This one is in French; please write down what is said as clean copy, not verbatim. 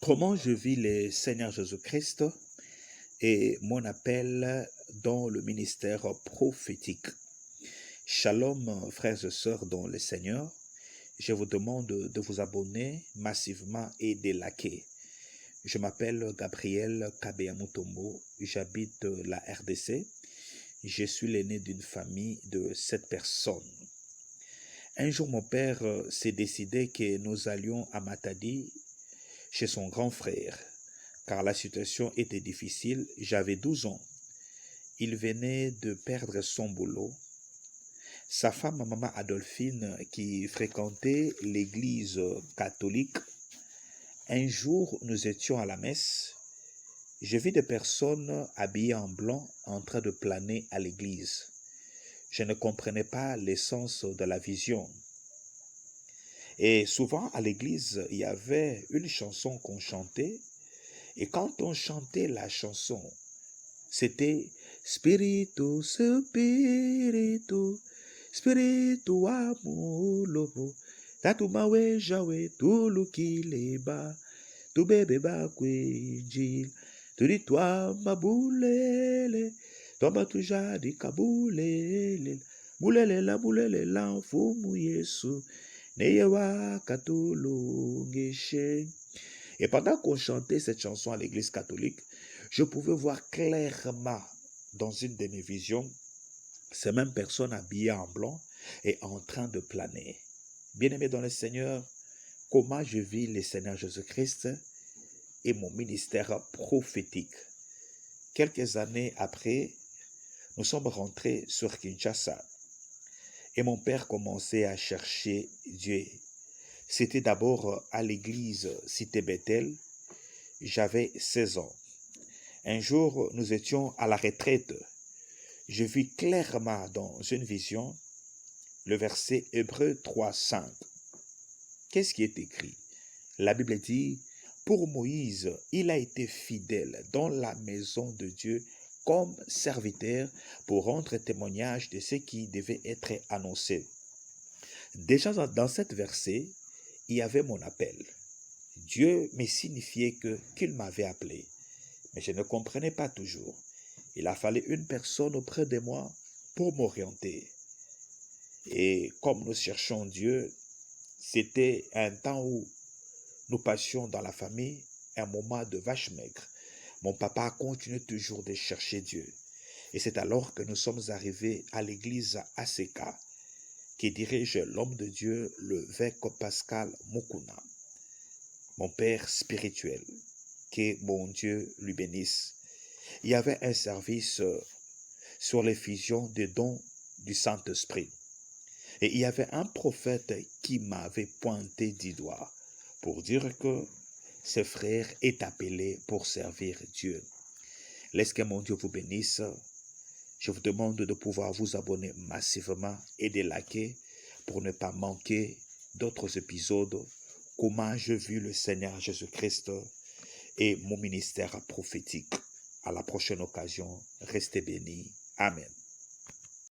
Comment je vis le Seigneur Jésus-Christ et mon appel dans le ministère prophétique. Shalom, frères et sœurs dans le Seigneur. Je vous demande de vous abonner massivement et de liker. Je m'appelle Gabriel Kabeyamutombo, j'habite la RDC. Je suis l'aîné d'une famille de 7 personnes. Un jour, mon père s'est décidé que nous allions à Matadi chez son grand frère, car la situation était difficile. J'avais 12 ans. Il venait de perdre son boulot. Sa femme, maman Adolphine, qui fréquentait l'église catholique, un jour, nous étions à la messe. Je vis des personnes habillées en blanc en train de planer à l'église. Je ne comprenais pas l'essence de la vision. Et souvent, à l'église, il y avait une chanson qu'on chantait. Et quand on chantait la chanson, c'était Spiritu, Spiritu, Spiritu amulobo, tatu mawe jawe tulu kileba, tu bebe ba kwenjil, tu di toi mabulele, toi tuja di kabulele, bulele la mfumu Yesu, neyewa katulu ngeshe. Et pendant qu'on chantait cette chanson à l'église catholique, je pouvais voir clairement dans une de mes visions ces mêmes personnes habillées en blanc et en train de planer. Bien-aimés dans le Seigneur, comment je vis le Seigneur Jésus-Christ et mon ministère prophétique. Quelques années après, nous sommes rentrés sur Kinshasa et mon père commençait à chercher Dieu. C'était d'abord à l'église Cité Bethel. J'avais 16 ans. Un jour, nous étions à la retraite. Je vis clairement dans une vision le verset Hébreux 3:5. Qu'est-ce qui est écrit? La Bible dit, pour Moïse, il a été fidèle dans la maison de Dieu comme serviteur pour rendre témoignage de ce qui devait être annoncé. Déjà dans cette verset, il y avait mon appel. Dieu me signifiait qu'il m'avait appelé, mais je ne comprenais pas toujours. Il a fallu une personne auprès de moi pour m'orienter. Et comme nous cherchons Dieu, c'était un temps où nous passions dans la famille un moment de vache maigre. Mon papa continue toujours de chercher Dieu. Et c'est alors que nous sommes arrivés à l'église ACK, qui dirige l'homme de Dieu, le l'évêque Pascal Mukuna, mon père spirituel, que mon Dieu lui bénisse. Il y avait un service sur l'effusion des dons du Saint-Esprit. Et il y avait un prophète qui m'avait pointé du doigt pour dire que ce frère est appelé pour servir Dieu. Laisse que mon Dieu vous bénisse. Je vous demande de pouvoir vous abonner massivement et de liker pour ne pas manquer d'autres épisodes. Comment je vis le Seigneur Jésus-Christ et mon ministère prophétique. À la prochaine occasion, restez bénis. Amen.